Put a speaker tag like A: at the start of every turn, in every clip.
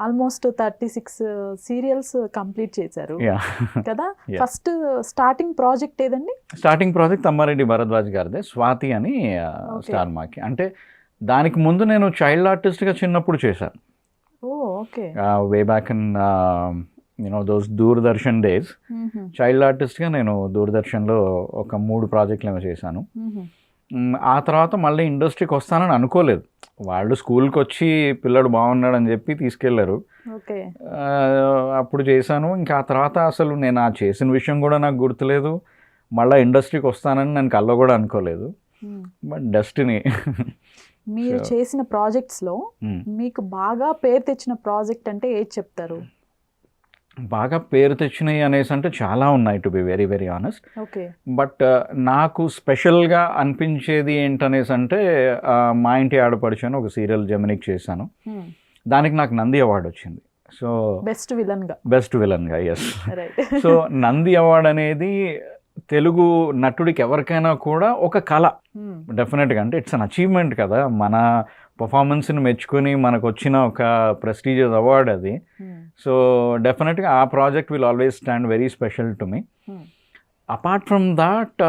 A: Almost 36 serials complete చేశారు కదా.
B: Yeah.
A: First starting project ఏదండి?
B: స్టార్టింగ్ ప్రాజెక్ట్ తమ్మారెడ్డి భరద్వాజ్ గారిదే, స్వాతి అని స్టార్ మాకి. అంటే దానికి ముందు నేను చైల్డ్ ఆర్టిస్ట్గా చిన్నప్పుడు చేశాను.
A: Oh okay.
B: Way back in those Doordarshan days child ఆర్టిస్ట్గా నేను దూరదర్శన్లో ఒక 3 ప్రాజెక్టులు ఏమో చేశాను. ఆ తర్వాత మళ్ళీ ఇండస్ట్రీకి వస్తానని అనుకోలేదు. వాళ్ళు స్కూల్కి వచ్చి పిల్లడు బాగున్నాడని చెప్పి తీసుకెళ్లారు. అప్పుడు చేశాను. ఇంకా ఆ తర్వాత అసలు నేను ఆ చేసిన విషయం కూడా నాకు గుర్తులేదు. మళ్ళీ ఇండస్ట్రీకి వస్తానని నేను కల్లో కూడా అనుకోలేదు. But destiny.
A: మీరు చేసిన ప్రాజెక్ట్స్లో మీకు బాగా పేరు తెచ్చిన ప్రాజెక్ట్ అంటే ఏది చెప్తారు?
B: బాగా పేరు తెచ్చినాయి అనేసి అంటే చాలా ఉన్నాయి, to be very very honest. But నాకు స్పెషల్గా అనిపించేది ఏంటనేసి అంటే మా ఇంటి ఆడపడుచు అని ఒక సీరియల్ జెమినికి చేశాను. దానికి నాకు నంది అవార్డు వచ్చింది. సో బెస్ట్ విలన్గా ఎస్. సో నంది అవార్డు అనేది తెలుగు నటుడికి ఎవరికైనా కూడా ఒక కళ డెఫినెట్గా. అంటే ఇట్స్ అన్ అచీవ్మెంట్ కదా, మన పర్ఫార్మెన్స్ని మెచ్చుకొని మనకు వచ్చిన ఒక ప్రెస్టీజియస్ అవార్డ్ అది. సో డెఫినెట్గా ఆ project will always stand very special to me. Apart from that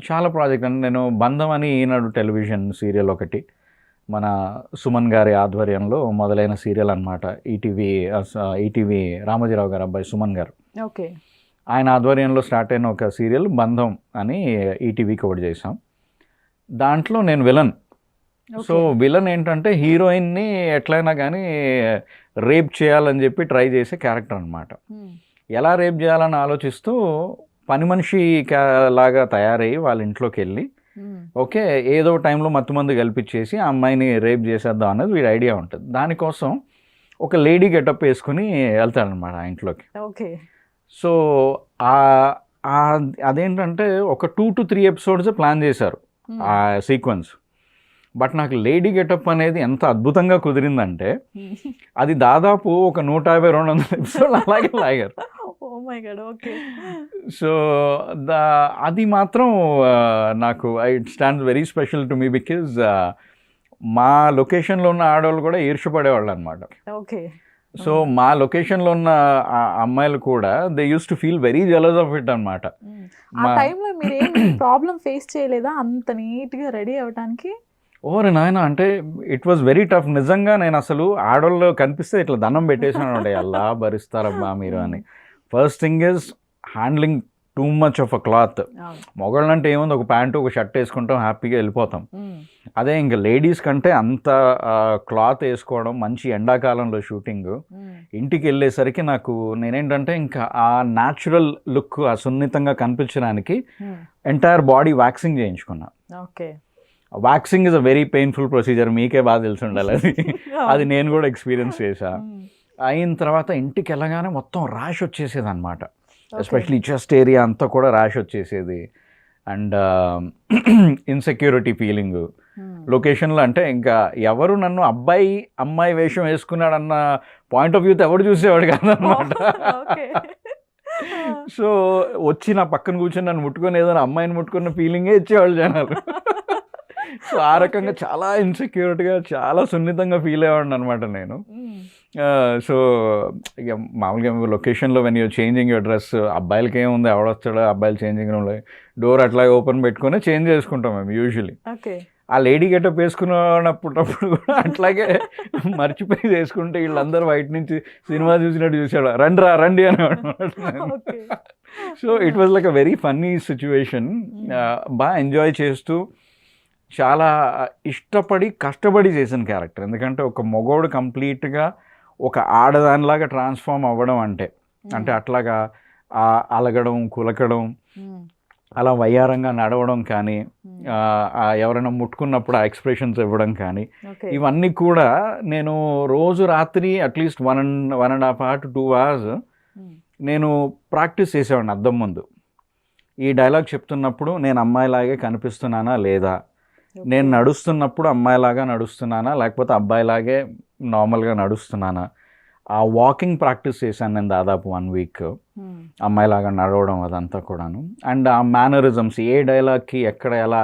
B: చాలా ప్రాజెక్ట్ అంటే నేను బంధం అని ఈనాడు టెలివిజన్ సీరియల్ ఒకటి మన సుమన్ గారి ఆధ్వర్యంలో మొదలైన సీరియల్ అనమాట. ఈటీవీ రామోజీరావు గారు అబ్బాయి సుమన్ గారు, ఆయన ఆధ్వర్యంలో స్టార్ట్ అయిన ఒక సీరియల్ బంధం అని ఈటీవీకి ఒకటి చేసాం. దాంట్లో నేను విలన్. సో విలన్ ఏంటంటే హీరోయిన్ని ఎట్లయినా కానీ రేప్ చేయాలని చెప్పి ట్రై చేసే క్యారెక్టర్ అనమాట. ఎలా రేప్ చేయాలని ఆలోచిస్తూ పని మనిషి లాగా తయారయ్యి వాళ్ళ ఇంట్లోకి వెళ్ళి ఓకే ఏదో టైంలో మత్తుమందు కల్పించేసి ఆ అమ్మాయిని రేప్ చేసేద్దాం అనేది వీడి ఐడియా ఉంటుంది. దానికోసం ఒక లేడీ గెటప్ వేసుకుని వెళ్తాడనమాట ఆ ఇంట్లోకి. సో అదేంటంటే ఒక 2 to 3 ఎపిసోడ్స్ ప్లాన్ చేశారు ఆ సీక్వెన్స్. బట్ నాకు లేడీ గెటప్ అనేది ఎంత అద్భుతంగా కుదిరిందంటే అది దాదాపు ఒక 150-200 ఎపిసోడ్లు అలాగే లాగారు. సో అది మాత్రం నాకు it stands very special to me because మా లొకేషన్లో ఉన్న ఆడవాళ్ళు కూడా ఈర్ష్యపడేవాళ్ళు అనమాట. సో మా లొకేషన్లో ఉన్న అమ్మాయిలు కూడా they use to feel very jealous of it అనమాట.
A: ఆ టైంలో మీరు ఏం ప్రాబ్లం ఫేస్ చేయలేదా అంత నీట్గా రెడీ అవ్వడానికి?
B: ఓరే నాయన, అంటే ఇట్ వాజ్ వెరీ టఫ్ నిజంగా. నేను అసలు ఆడవాళ్ళు కనిపిస్తే ఇట్లా దండం పెట్టేసాను అంటే అలా భరిస్తారబ్బా మీరు అని. First thing is handling too much of a cloth. మొగళ్ళు అంటే ఏముంది, ఒక ప్యాంటు ఒక షర్ట్ వేసుకుంటాం హ్యాపీగా వెళ్ళిపోతాం. అదే ఇంకా లేడీస్ కంటే అంత క్లాత్ వేసుకోవడం, మంచి ఎండాకాలంలో షూటింగ్, ఇంటికి వెళ్ళేసరికి నాకు నేనేంటంటే ఇంకా ఆ న్యాచురల్ లుక్ ఆ సున్నితంగా కనిపించడానికి ఎంటైర్ బాడీ వ్యాక్సింగ్ చేయించుకున్నా. Waxing is a very painful procedure, మీకే బాగా తెలిసి ఉండాలి అది. అది నేను కూడా ఎక్స్పీరియన్స్ చేశా. అయిన తర్వాత ఇంటికి వెళ్ళగానే మొత్తం ర్యాష్ వచ్చేసేది అనమాట. ఎస్పెషలీ చెస్ట్ ఏరియా అంతా కూడా ర్యాష్ వచ్చేసేది. అండ్ ఇన్సెక్యూరిటీ ఫీలింగ్ లొకేషన్లో. అంటే ఇంకా ఎవరు నన్ను అమ్మాయి వేషం వేసుకున్నాడన్న పాయింట్ ఆఫ్ వ్యూతో ఎవడు చూసేవాడు కాదనమాట. సో వచ్చి నా పక్కన కూర్చొని నన్ను ముట్టుకొని ఏదైనా అమ్మాయిని ముట్టుకున్న ఫీలింగే ఇచ్చేవాళ్ళు జనాలు. సో ఆ రకంగా చాలా ఇన్సెక్యూరిటీగా చాలా సున్నితంగా ఫీల్ అయ్యేవాడిని అనమాట నేను. సో ఇక మామూలుగా లొకేషన్లో when you're changing your dress, అబ్బాయిలకి ఏముంది ఎవడొస్తాడో అబ్బాయిలు చేంజింగ్ రూమ్లో డోర్ అట్లాగే ఓపెన్ పెట్టుకుని చేంజ్ చేసుకుంటాం మేము యూజువలీ. ఆ లేడీ గెటప్ వేసుకున్నప్పుడు కూడా అట్లాగే మర్చిపోయి వేసుకుంటే వీళ్ళందరూ బయట నుంచి సినిమా చూసినట్టు చూసాడు, రండి అనేవాడు. So it was like a very funny situation. బాగా ఎంజాయ్ చేస్తూ చాలా ఇష్టపడి కష్టపడి చేసిన క్యారెక్టర్. ఎందుకంటే ఒక మగోడు కంప్లీట్గా ఒక ఆడదానిలాగా ట్రాన్స్ఫార్మ్ అవ్వడం అంటే అట్లాగా అలగడం, కులకడం, అలా వయ్యారంగా నడవడం కానీ, ఎవరైనా ముట్టుకున్నప్పుడు ఆ ఎక్స్ప్రెషన్స్ ఇవ్వడం కానీ, ఇవన్నీ కూడా నేను రోజు రాత్రి అట్లీస్ట్ 1.5 hours to 2 hours నేను ప్రాక్టీస్ చేసేవాడిని అద్దం ముందు. ఈ డైలాగ్ చెప్తున్నప్పుడు నేను అమ్మాయిలాగే కనిపిస్తున్నానా లేదా, నేను నడుస్తున్నప్పుడు అమ్మాయిలాగా నడుస్తున్నానా లేకపోతే అబ్బాయిలాగే నార్మల్గా నడుస్తున్నానా, ఆ వాకింగ్ ప్రాక్టీస్ చేశాను నేను దాదాపు 1 week. అమ్మాయిలాగా నడవడం అదంతా కూడాను. అండ్ ఆ మేనరిజమ్స్, ఏ డైలాగ్కి ఎక్కడ ఎలా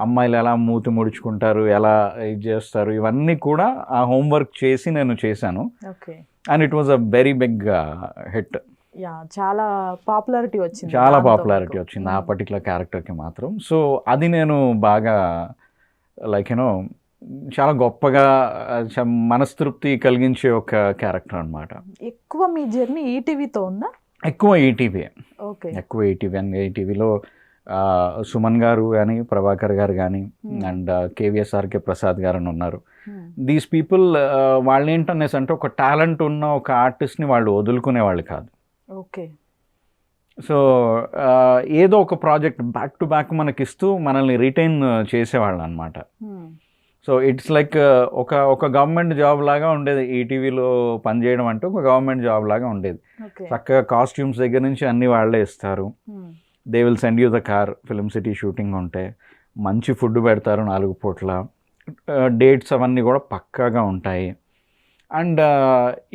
B: అమ్మాయిలు ఎలా మూతి ముడుచుకుంటారు, ఎలా ఇది చేస్తారు, ఇవన్నీ కూడా ఆ హోంవర్క్ చేసి నేను చేశాను. And it was a very big hit.
A: చాలా పాపులారిటీ వచ్చింది,
B: ఆ పర్టికులర్ క్యారెక్టర్కి మాత్రం. సో అది నేను బాగా లైక్ యూనో చాలా గొప్పగా మనస్తృప్తి కలిగించే ఒక క్యారెక్టర్ అనమాట.
A: ఎక్కువ మీ జర్నీ ఈటీవీతో ఉందా?
B: ఎక్కువ ఈటీవీ. అండ్ ఈటీవీలో సుమన్ గారు కానీ, ప్రభాకర్ గారు కానీ, అండ్ కేవీఎస్ఆర్కే ప్రసాద్ గారు అని ఉన్నారు. దీస్ పీపుల్ వాళ్ళు ఏంటనేసి అంటే ఒక టాలెంట్ ఉన్న ఒక ఆర్టిస్ట్ని వాళ్ళు వదులుకునే వాళ్ళు కాదు. సో ఏదో ఒక ప్రాజెక్ట్ బ్యాక్ టు బ్యాక్ మనకిస్తూ మనల్ని రిటైన్ చేసేవాళ్ళు అనమాట. సో ఇట్స్ లైక్ ఒక గవర్నమెంట్ జాబ్ లాగా ఉండేది ఈటీవీలో పనిచేయడం అంటే. ఒక గవర్నమెంట్ జాబ్ లాగా ఉండేది. చక్కగా కాస్ట్యూమ్స్ దగ్గర నుంచి అన్ని వాళ్ళే ఇస్తారు. They will send you the car, film city shooting ఉంటే మంచి ఫుడ్ పెడతారు 4 పూట్ల, డేట్స్ అవన్నీ కూడా పక్కాగా ఉంటాయి. అండ్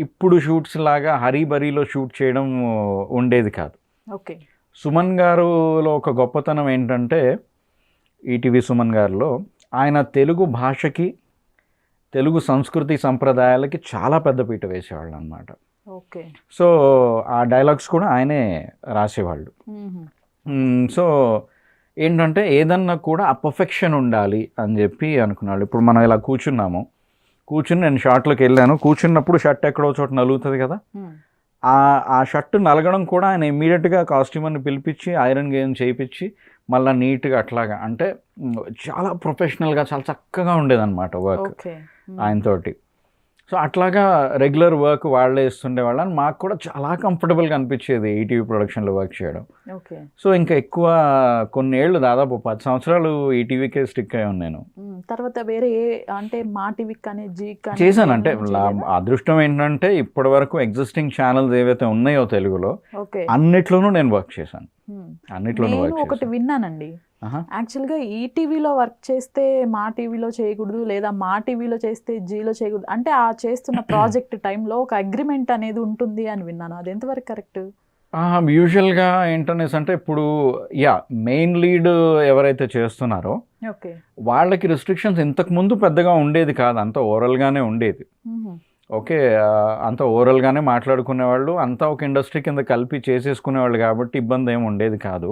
B: ఇప్పుడు షూట్స్ లాగా హరీబరీలో షూట్ చేయడం ఉండేది కాదు. సుమన్ గారులో ఒక గొప్పతనం ఏంటంటే, ఈటీవీ సుమన్ గారిలో ఆయన తెలుగు భాషకి, తెలుగు సంస్కృతి సంప్రదాయాలకి చాలా పెద్దపీట వేసేవాళ్ళు అనమాట. సో ఆ డైలాగ్స్ కూడా ఆయనే రాసేవాళ్ళు. సో ఏంటంటే ఏదన్నా కూడా ఆ పర్ఫెక్షన్ ఉండాలి అని చెప్పి అనుకున్నాడు. ఇప్పుడు మనం ఇలా కూర్చుని నేను షార్ట్లోకి వెళ్ళాను, కూర్చున్నప్పుడు షర్ట్ ఎక్కడో చోట నలుగుతుంది కదా, ఆ షర్ట్ నలగడం కూడా ఆయన ఇమ్మీడియట్గా కాస్ట్యూమర్ని పిలిపించి ఐరన్ గేమ్ చేయించి మళ్ళీ నీట్గా అట్లాగా, అంటే చాలా ప్రొఫెషనల్గా చాలా చక్కగా ఉండేదన్నమాట వర్క్ ఆయనతోటి. సో అట్లాగా రెగ్యులర్ వర్క్ వాళ్ళే ఇస్తుండేవాళ్ళు. అని మాకు కూడా చాలా కంఫర్టబుల్గా అనిపించేది ఈటీవీ ప్రొడక్షన్లో వర్క్ చేయడం. సో ఇంకా ఎక్కువ కొన్నేళ్ళు, దాదాపు 10 సంవత్సరాలు ఈటీవీకే స్టిక్ అయ్యాను నేను.
A: తర్వాత వేరే అంటే మా టీవీ కానీ జీ
B: చేశాను. అంటే అదృష్టం ఏంటంటే ఇప్పటి వరకు ఎగ్జిస్టింగ్ ఛానల్స్ ఏవైతే ఉన్నాయో తెలుగులో అన్నిట్లోనూ నేను వర్క్ చేశాను. అన్నిట్లోనూ
A: ఒకటి విన్నానండి, యాక్చువల్గా ఈటీవీలో వర్క్ చేస్తే మా టీవీలో చేయకూడదు, లేదా మా టీవీలో చేస్తే జీలో చేయకూడదు, అంటే ఆ చేస్తున్న ప్రాజెక్ట్ టైంలో ఒక అగ్రిమెంట్ అనేది ఉంటుంది అని విన్నాను. అది ఎంతవరకు కరెక్ట్?
B: యూజువల్గా ఏంటనేసి అంటే ఇప్పుడు మెయిన్ లీడ్ ఎవరైతే చేస్తున్నారో వాళ్ళకి రిస్ట్రిక్షన్స్ ఇంతకు ముందు పెద్దగా ఉండేది కాదు, అంత ఓరల్గానే ఉండేది. అంత ఓరల్గానే మాట్లాడుకునేవాళ్ళు, అంతా ఒక ఇండస్ట్రీ కింద కలిపి చేసేసుకునేవాళ్ళు కాబట్టి ఇబ్బంది ఏమి ఉండేది కాదు.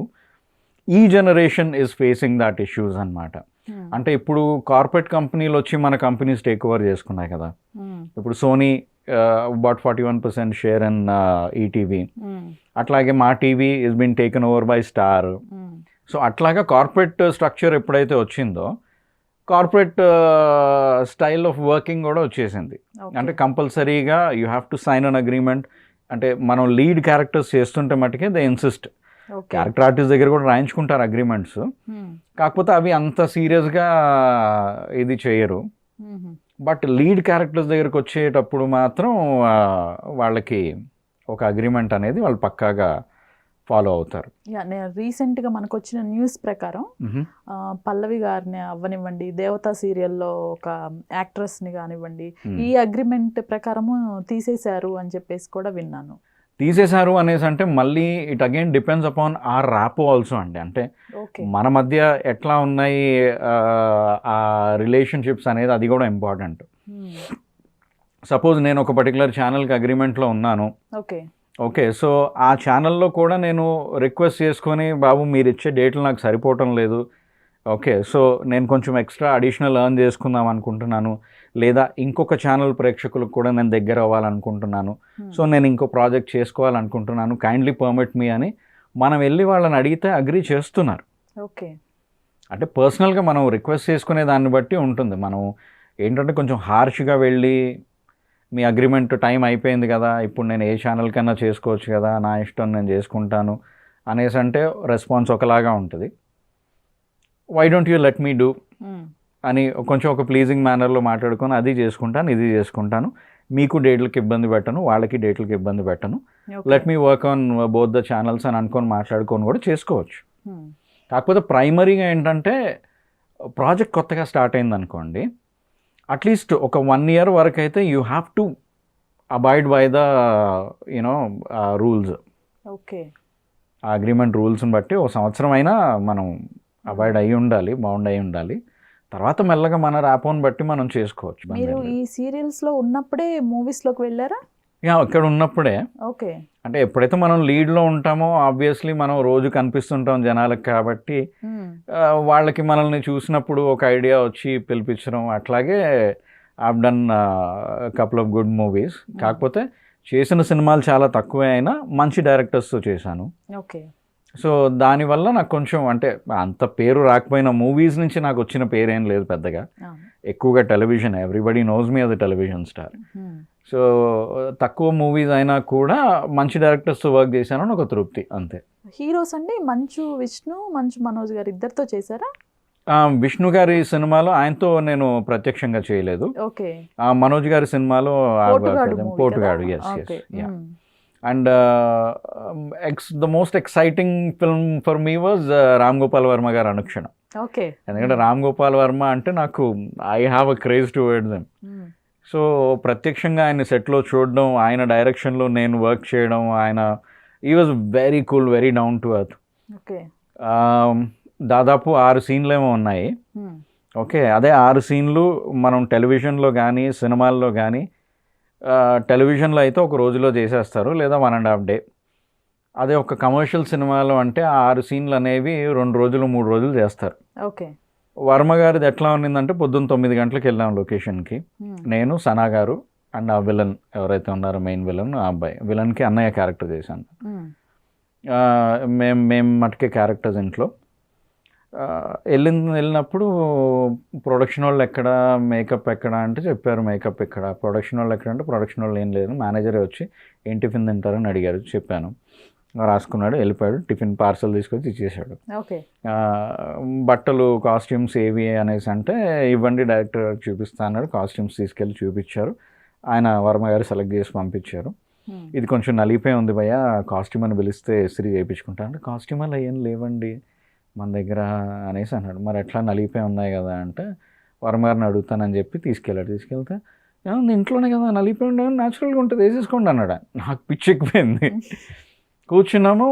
B: ఈ generation is facing that issues అనమాట. అంటే ఇప్పుడు కార్పొరేట్ కంపెనీలు వచ్చి మన కంపెనీస్ టేక్ ఓవర్ చేసుకున్నాయి కదా. ఇప్పుడు Sony about 41% share in ETV, అట్లాగే Maa TV is been taken over by Star. So అట్లాగా కార్పొరేట్ స్ట్రక్చర్ ఎప్పుడైతే వచ్చిందో కార్పొరేట్ స్టైల్ ఆఫ్ వర్కింగ్ కూడా వచ్చేసింది. అంటే కంపల్సరీగా you have to sign an agreement. అంటే మనం లీడ్ క్యారెక్టర్స్ చేస్తుంటే మటుకే దే ఇన్సిస్ట్. క్యారెక్టర్ ఆర్టిస్ట్ దగ్గర కూడా రాయించుకుంటారు అగ్రిమెంట్స్, కాకపోతే అవి అంత సీరియస్గా ఇది చేయరు. బట్ లీడ్ క్యారెక్టర్స్ దగ్గరకు వచ్చేటప్పుడు మాత్రం వాళ్ళకి ఒక అగ్రిమెంట్ అనేది వాళ్ళు పక్కాగా ఫాలో అవుతారు.
A: నేను రీసెంట్గా మనకు వచ్చిన న్యూస్ ప్రకారం పల్లవి గారిని అవ్వనివ్వండి, దేవతా సీరియల్లో ఒక యాక్ట్రెస్ని కానివ్వండి, ఈ అగ్రిమెంట్ ప్రకారము తీసేశారు అని చెప్పేసి కూడా విన్నాను.
B: తీసేశారు అనేసి అంటే మళ్ళీ it again depends upon our rapport also అండి. అంటే మన మధ్య ఎట్లా ఉన్నాయి ఆ రిలేషన్షిప్స్ అనేది, అది కూడా ఇంపార్టెంట్. సపోజ్ నేను ఒక పర్టికులర్ ఛానల్కి అగ్రిమెంట్లో ఉన్నాను, సో ఆ ఛానల్లో కూడా నేను రిక్వెస్ట్ చేసుకొని, బాబు మీరు ఇచ్చే డేట్లు నాకు సరిపోవటం లేదు, సో నేను కొంచెం ఎక్స్ట్రా అడిషనల్ ఎర్న్ చేసుకుందాం అనుకుంటున్నాను, లేదా ఇంకొక ఛానల్ ప్రేక్షకులకు కూడా నేను దగ్గర అవ్వాలనుకుంటున్నాను, సో నేను ఇంకో ప్రాజెక్ట్ చేసుకోవాలనుకుంటున్నాను, కైండ్లీ పర్మిట్ మీ అని మనం వెళ్ళి వాళ్ళని అడిగితే అగ్రీ చేస్తున్నారు. అంటే పర్సనల్గా మనం రిక్వెస్ట్ చేసుకునే దాన్ని బట్టి ఉంటుంది. మనం ఏంటంటే కొంచెం హార్ష్గా వెళ్ళి మీ అగ్రిమెంట్ టైం అయిపోయింది కదా, ఇప్పుడు నేను ఏ ఛానల్ కన్నా చేసుకోవచ్చు కదా, నా ఇష్టం నేను చేసుకుంటాను అనేసి అంటే రెస్పాన్స్ ఒకలాగా ఉంటుంది. Why don't you let me do అని కొంచెం ఒక ప్లీజింగ్ మేనర్లో మాట్లాడుకొని అది చేసుకుంటాను, ఇది చేసుకుంటాను, మీకు డేట్లకి ఇబ్బంది పెట్టను, వాళ్ళకి డేట్లకి ఇబ్బంది పెట్టను, let me work on both the channels అని అనుకొని మాట్లాడుకొని కూడా చేసుకోవచ్చు. కాకపోతే ప్రైమరీగా ఏంటంటే ప్రాజెక్ట్ కొత్తగా స్టార్ట్ అయింది అనుకోండి, అట్లీస్ట్ ఒక 1 year వరకు అయితే you have to avoid by the rules. ఆ అగ్రిమెంట్ రూల్స్ని బట్టి 1 సంవత్సరం అయినా మనం అవాయిడ్ అయి ఉండాలి, బౌండ్ అయి ఉండాలి. తర్వాత మెల్లగా మన ర్యాపోని బట్టి మనం చేసుకోవచ్చు.
A: మీరు ఈ సీరియల్స్ లో ఉన్నప్పుడే మూవీస్ లోకి వెళ్ళారా?
B: ఇక్కడ ఉన్నప్పుడే.
A: ఓకే.
B: అంటే ఎప్పుడైతే మనం లీడ్లో ఉంటామో ఆబ్వియస్లీ మనం రోజు కనిపిస్తుంటాం జనాలకు కాబట్టి వాళ్ళకి మనల్ని చూసినప్పుడు ఒక ఐడియా వచ్చి పిలిపించడం. అట్లాగే I've done couple of good movies. కాకపోతే చేసిన సినిమాలు చాలా తక్కువే అయినా మంచి డైరెక్టర్స్తో చేశాను.
A: ఓకే.
B: సో దానివల్ల నాకు కొంచెం అంటే అంత పేరు రాకపోయినా మూవీస్ నుంచి నాకు వచ్చిన పేరు ఏం లేదు పెద్దగా. ఎక్కువగా television, everybody knows me as a television star. So తక్కువ మూవీస్ అయినా కూడా మంచి డైరెక్టర్స్తో వర్క్ చేశానని ఒక తృప్తి, అంతే.
A: హీరోస్ అండి మంచు విష్ణు, మంచు మనోజ్ గారు ఇద్దరితో చేశారా?
B: విష్ణు గారి సినిమాలో ఆయనతో నేను ప్రత్యక్షంగా చేయలేదు.
A: ఓకే.
B: మనోజ్ గారి సినిమాలో Potugadu. Yes yes. And the most exciting film for me was Ram Gopal Varma గారు అనుక్షణం.
A: ఓకే.
B: ఎందుకంటే రామ్ గోపాల్ వర్మ అంటే నాకు I have a craze towards them. So ప్రత్యక్షంగా ఆయన సెట్లో చూడడం, ఆయన డైరెక్షన్లో నేను వర్క్ చేయడం, ఆయన ఈ was very cool, very down to earth.
A: Okay.
B: దాదాపు 6 సీన్లు ఏమో ఉన్నాయి. ఓకే. అదే 6 సీన్లు మనం టెలివిజన్లో కానీ సినిమాల్లో కానీ, టెలివిజన్లో అయితే ఒక రోజులో చేసేస్తారు లేదా 1.5 డే. అదే ఒక కమర్షియల్ సినిమాలో అంటే 6 సీన్లు అనేవి 2 రోజులు 3 రోజులు చేస్తారు.
A: ఓకే.
B: వర్మ గారిది ఎట్లా ఉన్నిందంటే పొద్దున్న 9 గంటలకు వెళ్ళాం లొకేషన్కి. నేను, సనా గారు అండ్ ఆ విలన్ ఎవరైతే ఉన్నారో మెయిన్ విలన్, ఆ అబ్బాయి విలన్కి అన్నయ్య క్యారెక్టర్ చేశాను. మేము మటుకే క్యారెక్టర్స్ ఇంట్లో వెళ్ళినప్పుడు ప్రొడక్షన్ వాళ్ళు ఎక్కడ, మేకప్ ఎక్కడ అంటే చెప్పారు మేకప్ ఇక్కడ. ప్రొడక్షన్ వాళ్ళు ఎక్కడ అంటే ప్రొడక్షన్ వాళ్ళు ఏం లేదు, మేనేజరే వచ్చి ఏం టిఫిన్ తింటారని అడిగారు. చెప్పాను, రాసుకున్నాడు, వెళ్ళిపోయాడు. టిఫిన్ పార్సల్ తీసుకొచ్చి ఇచ్చేసాడు.
A: ఓకే.
B: బట్టలు, కాస్ట్యూమ్స్ ఏవి అనేసి అంటే ఇవ్వండి డైరెక్టర్ చూపిస్తా అన్నాడు. కాస్ట్యూమ్స్ తీసుకెళ్ళి చూపించారు. ఆయన వర్మ గారు సెలెక్ట్ చేసి పంపించారు. ఇది కొంచెం నలిగిపోయి ఉంది భయ్య, కాస్ట్యూమ్ అని పిలిస్తే ఇస్త్రీ చేయించుకుంటా అంటే, కాస్ట్యూమ్ అలా ఏం లేవండి మన దగ్గర అనేసి అన్నాడు. మరి ఎట్లా నలిగిపోయి ఉన్నాయి కదా అంటే, వర్మ గారిని అడుగుతానని చెప్పి తీసుకెళ్ళాడు. తీసుకెళ్తే ఇంట్లోనే కదా నలిగిపోయి ఉండే, న్యాచురల్గా ఉంటుంది వేసేసుకోండి అన్నాడు. నాకు పిచ్చి ఎక్కిపోయింది. కూర్చున్నాము,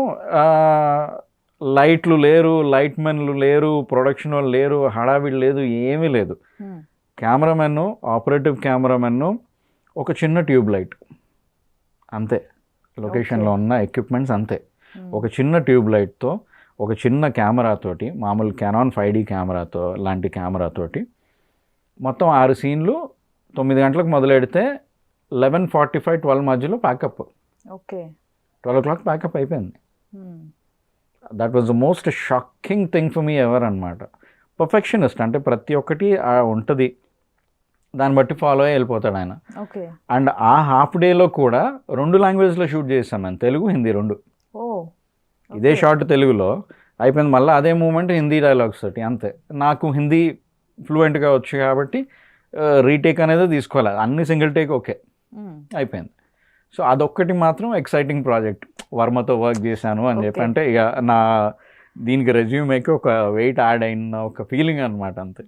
B: లైట్లు లేరు, లైట్ మెన్లు లేరు, ప్రొడక్షన్ వాళ్ళు లేరు, హడావిడి లేదు, ఏమీ లేదు. కెమెరామెన్, ఆపరేటివ్ కెమెరామెన్, ఒక చిన్న ట్యూబ్ లైట్ అంతే. లొకేషన్లో ఉన్న ఎక్విప్మెంట్స్ అంతే. ఒక చిన్న ట్యూబ్ లైట్తో, ఒక చిన్న కెమెరాతోటి, మామూలు కెనాన్ 5D కెమెరాతో లాంటి కెమెరాతోటి మొత్తం 6 సీన్లు 9 గంటలకు మొదలెడితే 11:45, 12 మధ్యలో ప్యాకప్.
A: ఓకే.
B: 12 o'clock ప్యాకప్ అయిపోయింది. That was the most shocking thing for me ever అనమాట. పర్ఫెక్షనిస్ట్ అంటే ప్రతి ఒక్కటి ఉంటుంది, దాన్ని బట్టి ఫాలో అయ్యి వెళ్ళిపోతాడు ఆయన. అండ్ ఆ హాఫ్ డేలో కూడా 2 లాంగ్వేజ్లో షూట్ చేశాను నేను, తెలుగు, హిందీ 2. ఇదే షార్ట్ తెలుగులో అయిపోయింది. మళ్ళీ అదే మూమెంట్ హిందీ డైలాగ్స్ తోటి అంతే. నాకు హిందీ ఫ్లూయెంట్గా వచ్చు కాబట్టి రీటేక్ అనేది తీసుకోవాలి, అన్ని సింగిల్ టేక్ ఓకే అయిపోయింది. సో అదొక్కటి మాత్రం ఎక్సైటింగ్ ప్రాజెక్ట్, వర్మతో వర్క్ చేశాను అని చెప్పి అంటే ఇక నా దీనికి రెజ్యూమేకి ఒక వెయిట్ యాడ్ అయిన ఒక ఫీలింగ్ అనమాట అంతే.